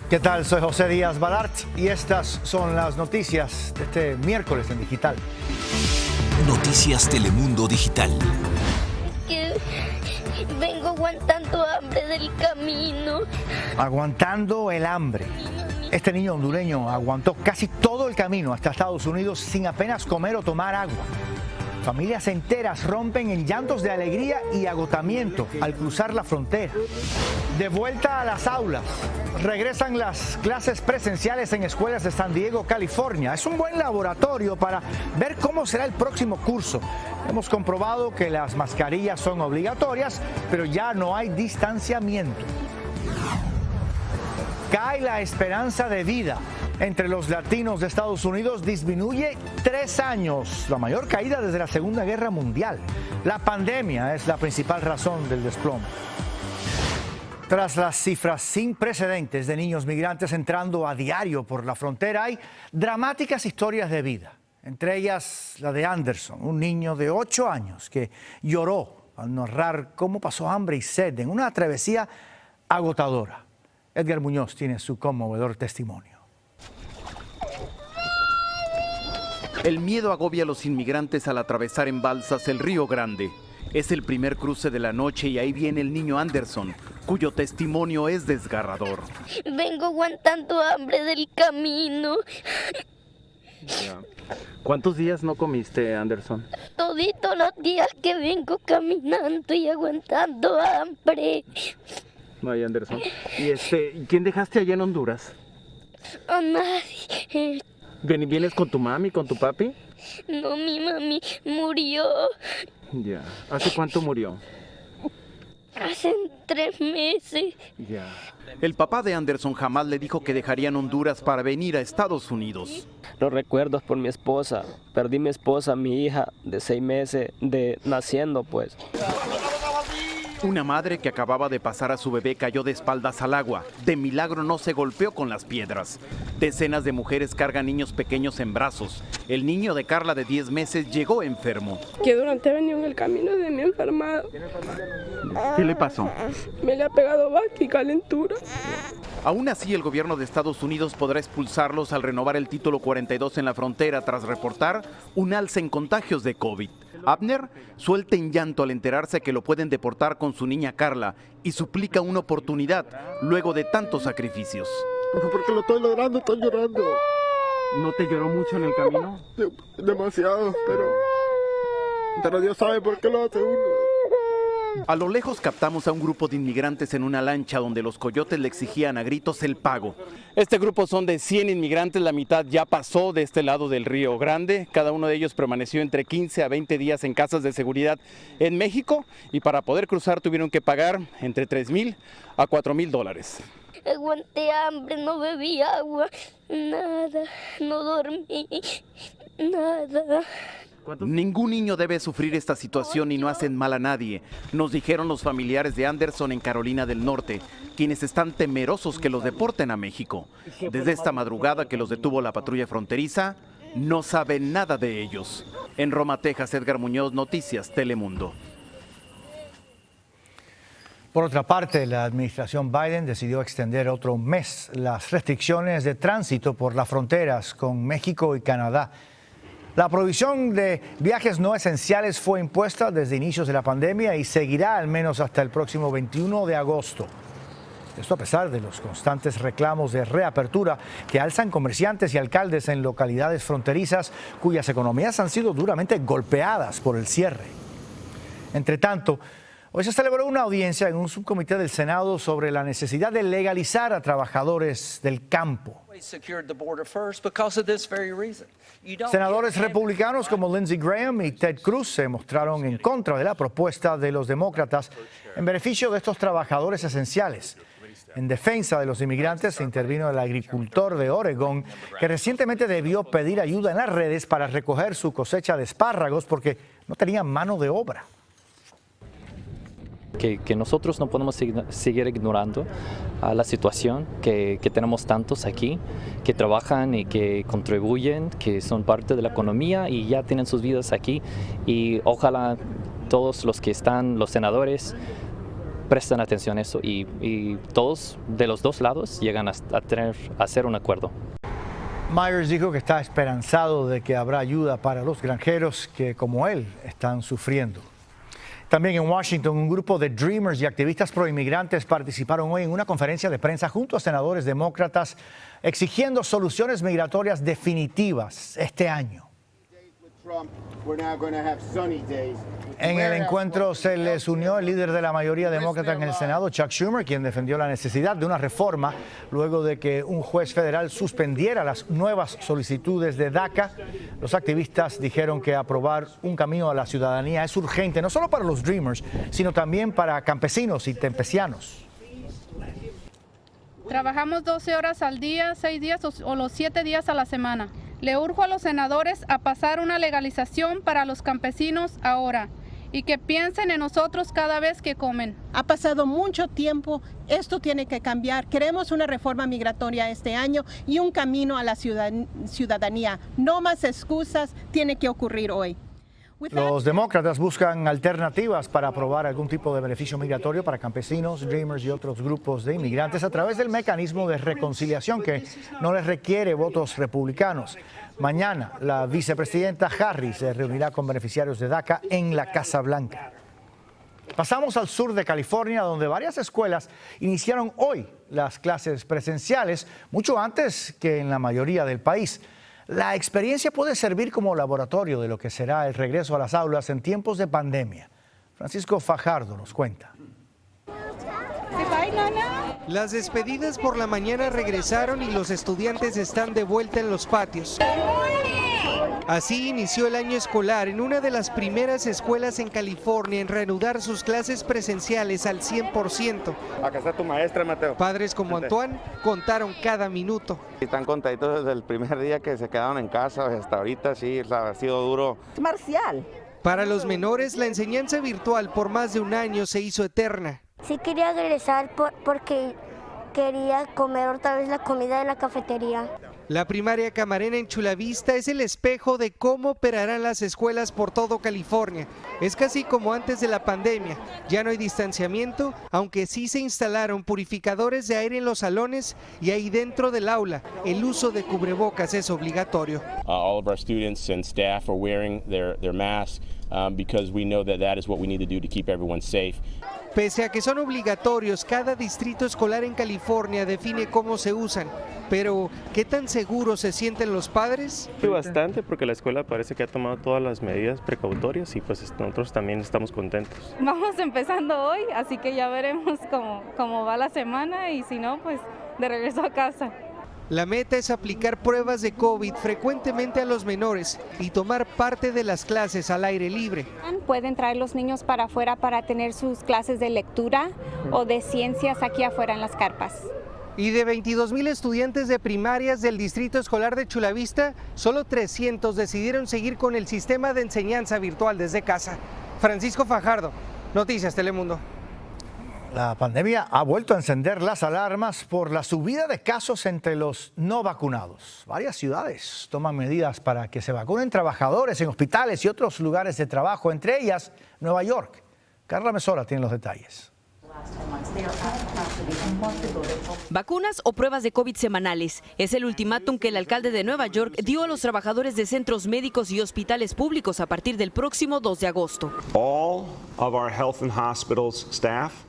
¿Qué tal? Soy José Díaz Balart y estas son las noticias de este miércoles en Digital. Noticias Telemundo Digital. Que vengo aguantando hambre del camino. Aguantando el hambre. Este niño hondureño aguantó casi todo el camino hasta Estados Unidos sin apenas comer o tomar agua. Familias enteras rompen en llantos de alegría y agotamiento al cruzar la frontera. De vuelta a las aulas, regresan las clases presenciales en escuelas de San Diego, California. Es un buen laboratorio para ver cómo será el próximo curso. Hemos comprobado que las mascarillas son obligatorias, pero ya no hay distanciamiento. Cae la esperanza de vida entre los latinos de Estados Unidos, disminuye 3 años, la mayor caída desde la Segunda Guerra Mundial. La pandemia es la principal razón del desplome. Tras las cifras sin precedentes de niños migrantes entrando a diario por la frontera, hay dramáticas historias de vida. Entre ellas la de Anderson, un niño de 8 años que lloró al narrar cómo pasó hambre y sed en una travesía agotadora. Edgar Muñoz tiene su conmovedor testimonio. El miedo agobia a los inmigrantes al atravesar en balsas el Río Grande. Es el primer cruce de la noche y ahí viene el niño Anderson, cuyo testimonio es desgarrador. Vengo aguantando hambre del camino. ¿Cuántos días no comiste, Anderson? Toditos los días que vengo caminando y aguantando hambre. Vaya, Anderson. ¿Y quién dejaste allá en Honduras? A nadie. ¿Vienes con tu mami, con tu papi? No, mi mami murió. Ya. ¿Hace cuánto murió? Hace 3 meses. Ya. El papá de Anderson jamás le dijo que dejarían Honduras para venir a Estados Unidos. Los recuerdos por mi esposa. Perdí mi esposa, mi hija de 6 meses de naciendo, pues. Una madre que acababa de pasar a su bebé cayó de espaldas al agua. De milagro no se golpeó con las piedras. Decenas de mujeres cargan niños pequeños en brazos. El niño de Carla de 10 meses llegó enfermo. Que durante venía en el camino de mi enfermado. ¿Qué le pasó? Me le ha pegado baja y calentura. Aún así, el gobierno de Estados Unidos podrá expulsarlos al renovar el título 42 en la frontera tras reportar un alza en contagios de COVID. Abner suelta en llanto al enterarse que lo pueden deportar con su niña Carla y suplica una oportunidad luego de tantos sacrificios. Porque lo estoy logrando, estoy llorando. ¿No te lloró mucho en el camino? Demasiado, pero Dios sabe por qué lo hace uno. A lo lejos captamos a un grupo de inmigrantes en una lancha donde los coyotes le exigían a gritos el pago. Este grupo son de 100 inmigrantes, la mitad ya pasó de este lado del Río Grande. Cada uno de ellos permaneció entre 15 a 20 días en casas de seguridad en México y para poder cruzar tuvieron que pagar entre $3,000 a $4,000. Aguanté hambre, no bebí agua, nada, no dormí, nada. Ningún niño debe sufrir esta situación y no hacen mal a nadie, nos dijeron los familiares de Anderson en Carolina del Norte, quienes están temerosos que los deporten a México. Desde esta madrugada que los detuvo la patrulla fronteriza, no saben nada de ellos. En Roma, Texas, Edgar Muñoz, Noticias Telemundo. Por otra parte, la administración Biden decidió extender otro mes las restricciones de tránsito por las fronteras con México y Canadá. La prohibición de viajes no esenciales fue impuesta desde inicios de la pandemia y seguirá al menos hasta el próximo 21 de agosto. Esto a pesar de los constantes reclamos de reapertura que alzan comerciantes y alcaldes en localidades fronterizas cuyas economías han sido duramente golpeadas por el cierre. Entre tanto, hoy se celebró una audiencia en un subcomité del Senado sobre la necesidad de legalizar a trabajadores del campo. Senadores republicanos como Lindsey Graham y Ted Cruz se mostraron en contra de la propuesta de los demócratas en beneficio de estos trabajadores esenciales. En defensa de los inmigrantes se intervino el agricultor de Oregón, que recientemente debió pedir ayuda en las redes para recoger su cosecha de espárragos porque no tenían mano de obra. Que nosotros no podemos seguir ignorando la situación, que tenemos tantos aquí que trabajan y que contribuyen, que son parte de la economía y ya tienen sus vidas aquí. Y ojalá todos los que están, los senadores, prestan atención a eso y todos de los dos lados llegan a hacer un acuerdo. Myers dijo que está esperanzado de que habrá ayuda para los granjeros que, como él, están sufriendo. También en Washington, un grupo de Dreamers y activistas proinmigrantes participaron hoy en una conferencia de prensa junto a senadores demócratas exigiendo soluciones migratorias definitivas este año. En el encuentro se les unió el líder de la mayoría demócrata en el Senado, Chuck Schumer, quien defendió la necesidad de una reforma luego de que un juez federal suspendiera las nuevas solicitudes de DACA. Los activistas dijeron que aprobar un camino a la ciudadanía es urgente, no solo para los Dreamers, sino también para campesinos y tempesianos. Trabajamos 12 horas al día, 6 días o los 7 días a la semana. Le urjo a los senadores a pasar una legalización para los campesinos ahora y que piensen en nosotros cada vez que comen. Ha pasado mucho tiempo, esto tiene que cambiar. Queremos una reforma migratoria este año y un camino a la ciudadanía. No más excusas, tiene que ocurrir hoy. Los demócratas buscan alternativas para aprobar algún tipo de beneficio migratorio para campesinos, Dreamers y otros grupos de inmigrantes a través del mecanismo de reconciliación que no les requiere votos republicanos. Mañana, la vicepresidenta Harris se reunirá con beneficiarios de DACA en la Casa Blanca. Pasamos al sur de California, donde varias escuelas iniciaron hoy las clases presenciales, mucho antes que en la mayoría del país. La experiencia puede servir como laboratorio de lo que será el regreso a las aulas en tiempos de pandemia. Francisco Fajardo nos cuenta. Las despedidas por la mañana regresaron y los estudiantes están de vuelta en los patios. Así inició el año escolar en una de las primeras escuelas en California en reanudar sus clases presenciales al 100%. Acá está tu maestra, Mateo. Padres como Antoine contaron cada minuto. Están contaditos desde el primer día que se quedaron en casa hasta ahorita, sí, ha sido duro. Es marcial. Para los menores, la enseñanza virtual por más de un año se hizo eterna. Sí quería regresar porque quería comer otra vez la comida de la cafetería. La primaria Camarena en Chula Vista es el espejo de cómo operarán las escuelas por todo California. Es casi como antes de la pandemia. Ya no hay distanciamiento, aunque sí se instalaron purificadores de aire en los salones y ahí dentro del aula el uso de cubrebocas es obligatorio. All of our students and staff are wearing their masks because we know that is what we need to do to keep everyone safe. Pese a que son obligatorios, cada distrito escolar en California define cómo se usan. Pero, ¿qué tan seguros se sienten los padres? Sí, bastante, porque la escuela parece que ha tomado todas las medidas precautorias y pues nosotros también estamos contentos. Vamos empezando hoy, así que ya veremos cómo va la semana y si no, pues de regreso a casa. La meta es aplicar pruebas de COVID frecuentemente a los menores y tomar parte de las clases al aire libre. Pueden traer los niños para afuera para tener sus clases de lectura o de ciencias aquí afuera en las carpas. Y de 22,000 estudiantes de primarias del Distrito Escolar de Chula Vista, solo 300 decidieron seguir con el sistema de enseñanza virtual desde casa. Francisco Fajardo, Noticias Telemundo. La pandemia ha vuelto a encender las alarmas por la subida de casos entre los no vacunados. Varias ciudades toman medidas para que se vacunen trabajadores en hospitales y otros lugares de trabajo, entre ellas Nueva York. Carla Mesola tiene los detalles. Vacunas o pruebas de COVID semanales. Es el ultimátum que el alcalde de Nueva York dio a los trabajadores de centros médicos y hospitales públicos a partir del próximo 2 de agosto.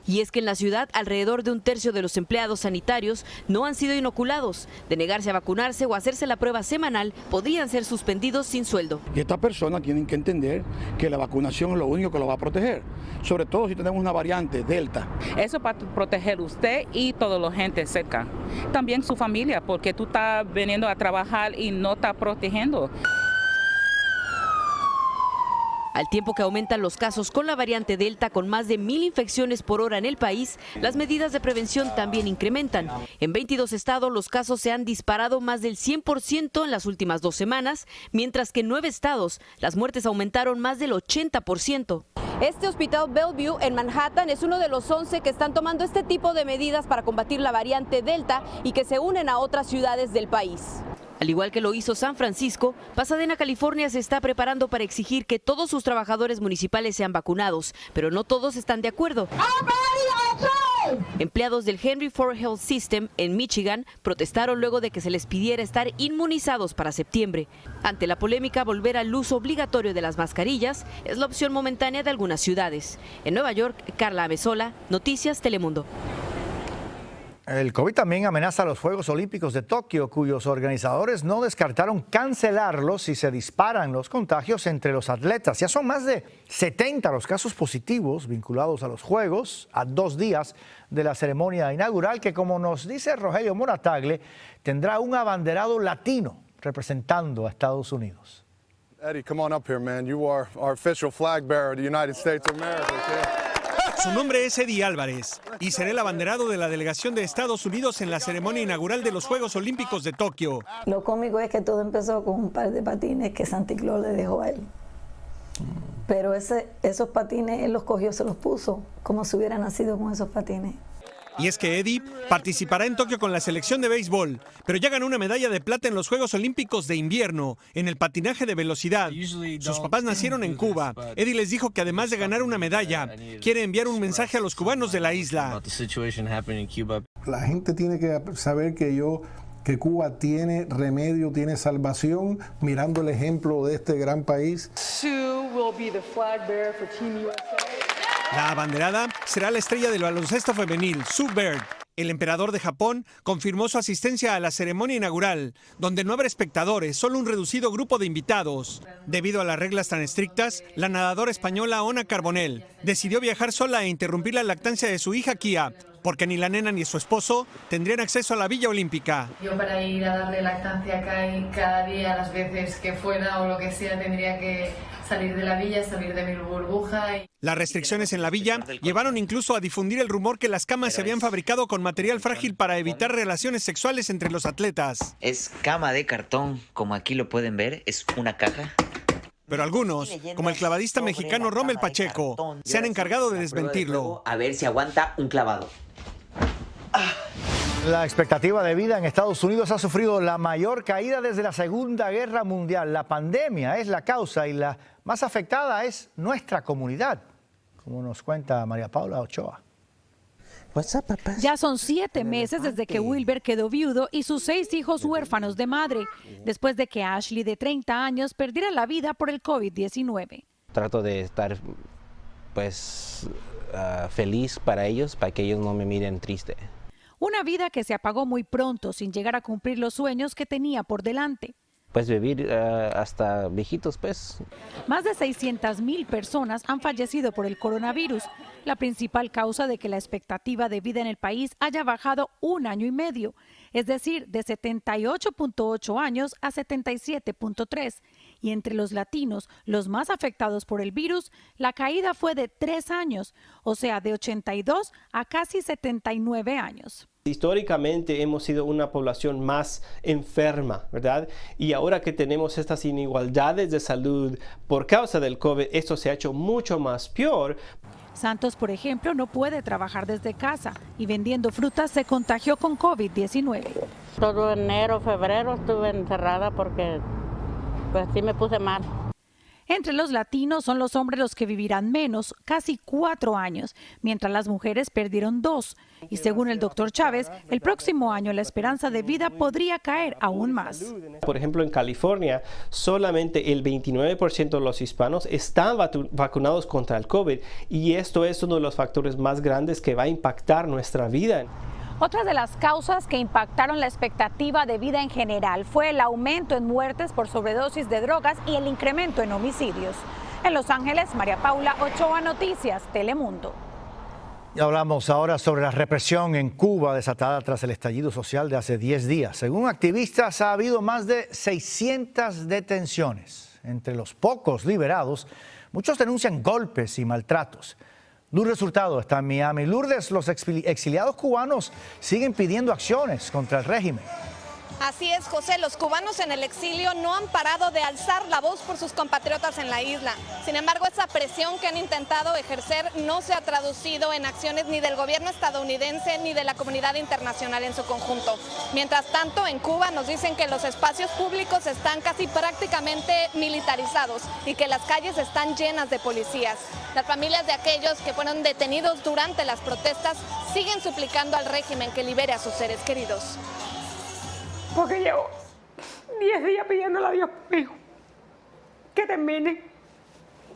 Y es que en la ciudad alrededor de un tercio de los empleados sanitarios no han sido inoculados. De negarse a vacunarse o hacerse la prueba semanal, podrían ser suspendidos sin sueldo. Y estas personas tienen que entender que la vacunación es lo único que los va a proteger, sobre todo si tenemos una variante Delta. Eso para proteger usted y toda la gente cerca. También su familia, porque tú estás viniendo a trabajar y no estás protegiendo. Al tiempo que aumentan los casos con la variante Delta, con más de 1,000 infecciones por hora en el país, las medidas de prevención también incrementan. En 22 estados los casos se han disparado más del 100% en las últimas 2 semanas, mientras que en 9 estados las muertes aumentaron más del 80%. Este hospital Bellevue en Manhattan es uno de los 11 que están tomando este tipo de medidas para combatir la variante Delta y que se unen a otras ciudades del país. Al igual que lo hizo San Francisco, Pasadena, California se está preparando para exigir que todos sus trabajadores municipales sean vacunados, pero no todos están de acuerdo. Empleados del Henry Ford Health System en Michigan protestaron luego de que se les pidiera estar inmunizados para septiembre. Ante la polémica, volver al uso obligatorio de las mascarillas es la opción momentánea de algunas ciudades. En Nueva York, Carla Amezola, Noticias Telemundo. El COVID también amenaza a los Juegos Olímpicos de Tokio, cuyos organizadores no descartaron cancelarlos si se disparan los contagios entre los atletas. Ya son más de 70 los casos positivos vinculados a los Juegos a 2 días de la ceremonia inaugural, que, como nos dice Rogelio Moratagle, tendrá un abanderado latino representando a Estados Unidos. Eddie, come on up here, man. You are our official flag bearer of the United States of America, okay? Su nombre es Eddie Álvarez y será el abanderado de la delegación de Estados Unidos en la ceremonia inaugural de los Juegos Olímpicos de Tokio. Lo cómico es que todo empezó con un par de patines que Santa Claus le dejó a él. Pero esos patines él los cogió, se los puso, como si hubiera nacido con esos patines. Y es que Eddie participará en Tokio con la selección de béisbol, pero ya ganó una medalla de plata en los Juegos Olímpicos de invierno, en el patinaje de velocidad. Sus papás nacieron en Cuba. Eddie les dijo que además de ganar una medalla, quiere enviar un mensaje a los cubanos de la isla. La gente tiene que saber que Cuba tiene remedio, tiene salvación, mirando el ejemplo de este gran país. La abanderada será la estrella del baloncesto femenil, Sue Bird. El emperador de Japón confirmó su asistencia a la ceremonia inaugural, donde no habrá espectadores, solo un reducido grupo de invitados. Debido a las reglas tan estrictas, la nadadora española Ona Carbonell decidió viajar sola e interrumpir la lactancia de su hija Kia, porque ni la nena ni su esposo tendrían acceso a la Villa Olímpica. Yo para ir a darle lactancia a Kai cada día, las veces que fuera o lo que sea, tendría que salir de la villa, salir de mi burbuja. Las restricciones en la villa llevaron incluso a difundir el rumor que las camas se habían fabricado con material frágil para evitar relaciones sexuales entre los atletas. Es cama de cartón, como aquí lo pueden ver, es una caja. Pero algunos, como el clavadista mexicano Rommel Pacheco, se han encargado de desmentirlo. A ver si aguanta un clavado. La expectativa de vida en Estados Unidos ha sufrido la mayor caída desde la Segunda Guerra Mundial. La pandemia es la causa y la más afectada es nuestra comunidad, como nos cuenta María Paula Ochoa. Ya son 7 meses desde que Wilber quedó viudo y sus 6 hijos huérfanos de madre, después de que Ashley, de 30 años, perdiera la vida por el COVID-19. Trato de estar feliz para ellos, para que ellos no me miren triste. Una vida que se apagó muy pronto, sin llegar a cumplir los sueños que tenía por delante. Pues vivir hasta viejitos, pues. Más de 600,000 personas han fallecido por el coronavirus, la principal causa de que la expectativa de vida en el país haya bajado 1 año y medio, es decir, de 78.8 años a 77.3. Y entre los latinos, los más afectados por el virus, la caída fue de 3 años, o sea, de 82 a casi 79 años. Históricamente hemos sido una población más enferma, ¿verdad? Y ahora que tenemos estas inigualdades de salud por causa del COVID, esto se ha hecho mucho más peor. Santos, por ejemplo, no puede trabajar desde casa y vendiendo frutas se contagió con COVID-19. Todo enero, febrero estuve encerrada porque pues sí me puse mal. Entre los latinos son los hombres los que vivirán menos, casi 4 años, mientras las mujeres perdieron 2. Y según el doctor Chávez, el próximo año la esperanza de vida podría caer aún más. Por ejemplo, en California, solamente el 29% de los hispanos están vacunados contra el COVID y esto es uno de los factores más grandes que va a impactar nuestra vida. Otra de las causas que impactaron la expectativa de vida en general fue el aumento en muertes por sobredosis de drogas y el incremento en homicidios. En Los Ángeles, María Paula Ochoa, Noticias Telemundo. Y hablamos ahora sobre la represión en Cuba desatada tras el estallido social de hace 10 días. Según activistas, ha habido más de 600 detenciones. Entre los pocos liberados, muchos denuncian golpes y maltratos. Lourdes Hurtado está en Miami. Lourdes, los exiliados cubanos siguen pidiendo acciones contra el régimen. Así es, José, los cubanos en el exilio no han parado de alzar la voz por sus compatriotas en la isla. Sin embargo, esa presión que han intentado ejercer no se ha traducido en acciones ni del gobierno estadounidense ni de la comunidad internacional en su conjunto. Mientras tanto, en Cuba nos dicen que los espacios públicos están casi prácticamente militarizados y que las calles están llenas de policías. Las familias de aquellos que fueron detenidos durante las protestas siguen suplicando al régimen que libere a sus seres queridos. Porque llevo 10 días pidiéndole a Dios por mi hijo, que termine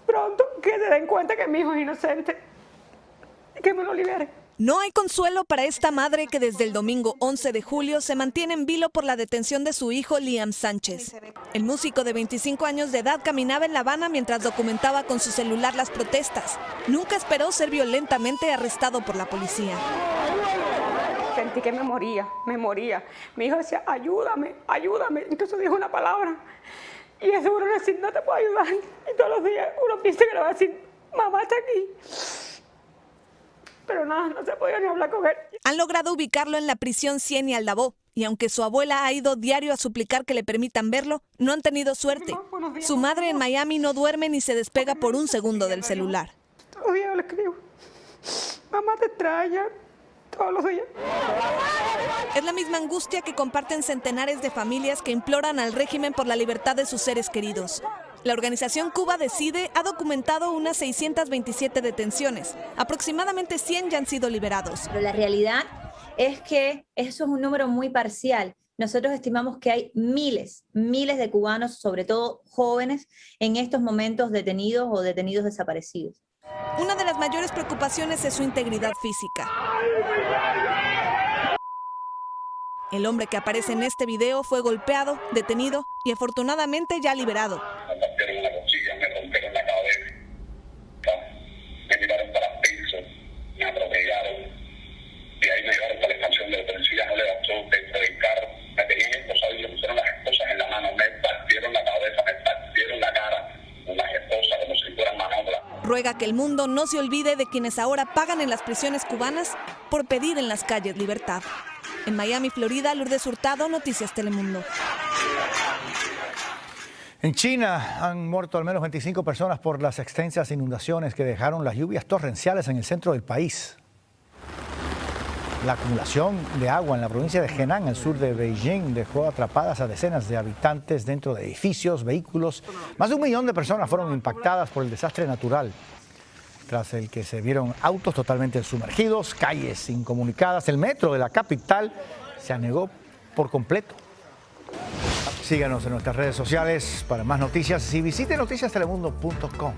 pronto, que se den cuenta que mi hijo es inocente y que me lo libere. No hay consuelo para esta madre que desde el domingo 11 de julio se mantiene en vilo por la detención de su hijo Liam Sánchez. El músico de 25 años de edad caminaba en La Habana mientras documentaba con su celular las protestas. Nunca esperó ser violentamente arrestado por la policía. Sentí que me moría. Mi hijo decía, ayúdame, ayúdame. Entonces dijo una palabra. Y es seguro decir, no te puedo ayudar. Y todos los días uno piensa que le va a decir, mamá está aquí. Pero nada, no se ha podido ni hablar con él. Han logrado ubicarlo en la prisión Sieni Aldabó. Y aunque su abuela ha ido diario a suplicar que le permitan verlo, no han tenido suerte. Su madre en Miami no duerme ni se despega por un segundo del celular. Todos los días le escribo, mamá te extraña. Todos los días. Es la misma angustia que comparten centenares de familias que imploran al régimen por la libertad de sus seres queridos. La organización Cuba Decide ha documentado unas 627 detenciones. Aproximadamente 100 ya han sido liberados. Pero la realidad es que eso es un número muy parcial. Nosotros estimamos que hay miles de cubanos, sobre todo jóvenes, en estos momentos detenidos o detenidos desaparecidos. Una de las mayores preocupaciones es su integridad física. El hombre que aparece en este video fue golpeado, detenido y afortunadamente ya liberado. Me partieron la costilla, me rompieron la cabeza, me tiraron para el piso, me atropellaron, y ahí me llevaron para la estación de policía, no le bastó dentro del carro, me tenían esposado y le pusieron las esposas en la mano, me partieron la cabeza, me partieron la cara, unas esposas como si fueran manobras. Ruega que el mundo no se olvide de quienes ahora pagan en las prisiones cubanas por pedir en las calles libertad. En Miami, Florida, Lourdes Hurtado, Noticias Telemundo. En China han muerto al menos 25 personas por las extensas inundaciones que dejaron las lluvias torrenciales en el centro del país. La acumulación de agua en la provincia de Henan, al sur de Beijing, dejó atrapadas a decenas de habitantes dentro de edificios, vehículos. Más de 1 millón de personas fueron impactadas por el desastre natural, tras el que se vieron autos totalmente sumergidos, calles incomunicadas. El metro de la capital se anegó por completo. Síganos en nuestras redes sociales para más noticias y visite noticiastelemundo.com.